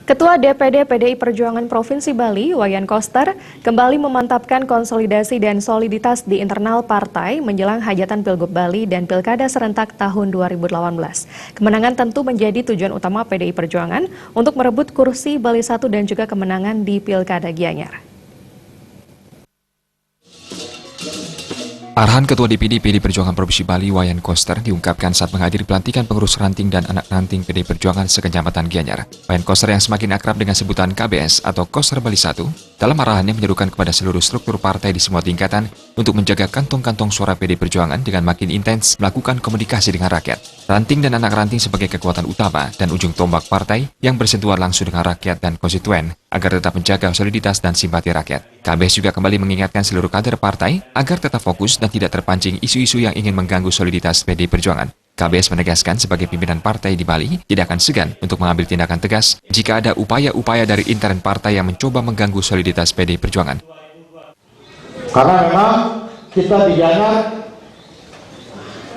Ketua DPD PDI Perjuangan Provinsi Bali, Wayan Koster, kembali memantapkan konsolidasi dan soliditas di internal partai menjelang hajatan Pilgub Bali dan Pilkada serentak tahun 2018. Kemenangan tentu menjadi tujuan utama PDI Perjuangan untuk merebut kursi Bali 1 dan juga kemenangan di Pilkada Gianyar. Arahan Ketua DPD PDI Perjuangan Provinsi Bali, Wayan Koster, diungkapkan saat menghadiri pelantikan pengurus ranting dan anak ranting PDI Perjuangan sekecamatan Gianyar. Wayan Koster yang semakin akrab dengan sebutan KBS atau Koster Bali 1, dalam arahannya menyerukan kepada seluruh struktur partai di semua tingkatan untuk menjaga kantong-kantong suara PDI Perjuangan dengan makin intens melakukan komunikasi dengan rakyat. Ranting dan anak ranting sebagai kekuatan utama dan ujung tombak partai yang bersentuhan langsung dengan rakyat dan konstituen agar tetap menjaga soliditas dan simpati rakyat. KBS juga kembali mengingatkan seluruh kader partai agar tetap fokus dan tidak terpancing isu-isu yang ingin mengganggu soliditas PDI Perjuangan. KBS menegaskan sebagai pimpinan partai di Bali tidak akan segan untuk mengambil tindakan tegas jika ada upaya-upaya dari intern partai yang mencoba mengganggu soliditas PDI Perjuangan. Karena memang kita di Gianyar,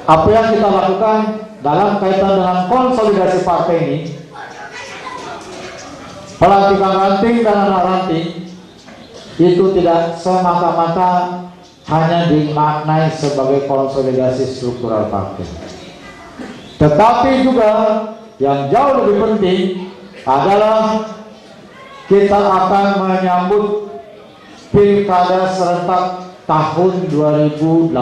apa yang kita lakukan dalam kaitan dengan konsolidasi partai ini, pelantikan ranting dan anak ranting, itu tidak semata-mata hanya dimaknai sebagai konsolidasi struktural partai. Tetapi juga yang jauh lebih penting adalah kita akan menyambut Pilkada serentak tahun 2018.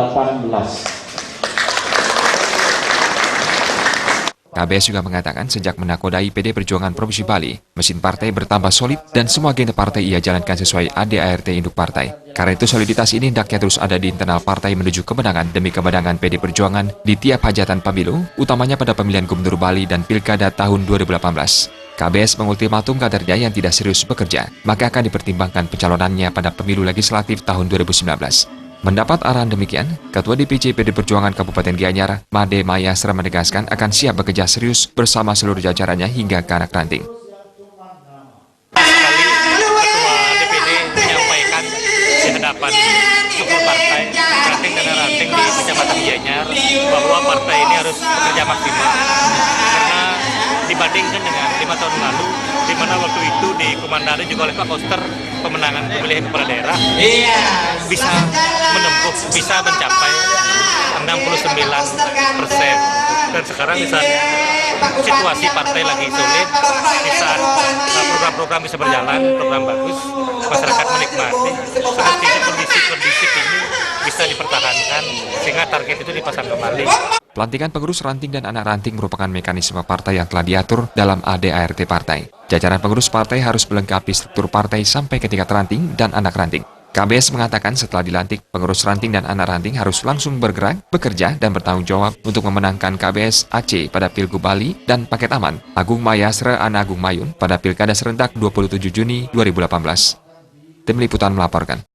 KBS juga mengatakan sejak menakodai PDI Perjuangan Provinsi Bali, mesin partai bertambah solid dan semua agenda partai ia jalankan sesuai ADART induk partai. Karena itu soliditas ini hendaknya terus ada di internal partai menuju kemenangan demi kemenangan PDI Perjuangan di tiap hajatan pemilu, utamanya pada pemilihan Gubernur Bali dan Pilkada tahun 2018. KBS mengultimatum kadernya yang tidak serius bekerja, maka akan dipertimbangkan pencalonannya pada pemilu legislatif tahun 2019. Mendapat arahan demikian, Ketua DPC PDI Perjuangan Kabupaten Gianyar, Made Mayasra menegaskan akan siap bekerja serius bersama seluruh jajarannya hingga ke anak ranting. Ketua DPD menyampaikan di hadapan struktur partai, ranting dan ranting di Kecamatan Gianyar bahwa partai ini harus bekerja maksimal karena dibandingkan dengan 5 tahun lalu, di mana waktu itu dikomandari juga oleh Pak Koster pemenangan pemilihan kepala daerah bisa menempuh, bisa mencapai 69%. Dan sekarang di saat situasi partai lagi sulit, di saat program-program bisa berjalan, program bagus, masyarakat menikmati, semestinya kondisi ini bisa dipertahankan sehingga target itu dipasang kembali. Pelantikan pengurus ranting dan anak ranting merupakan mekanisme partai yang telah diatur dalam ADART partai. Jajaran pengurus partai harus melengkapi struktur partai sampai ke tingkat ranting dan anak ranting. KBS mengatakan setelah dilantik, pengurus ranting dan anak ranting harus langsung bergerak, bekerja, dan bertanggung jawab untuk memenangkan KBS Aceh pada Pilgub Bali dan paket aman Agung Mayasra Ana Agung Mayun pada Pilkada serentak 27 Juni 2018. Tim Liputan melaporkan.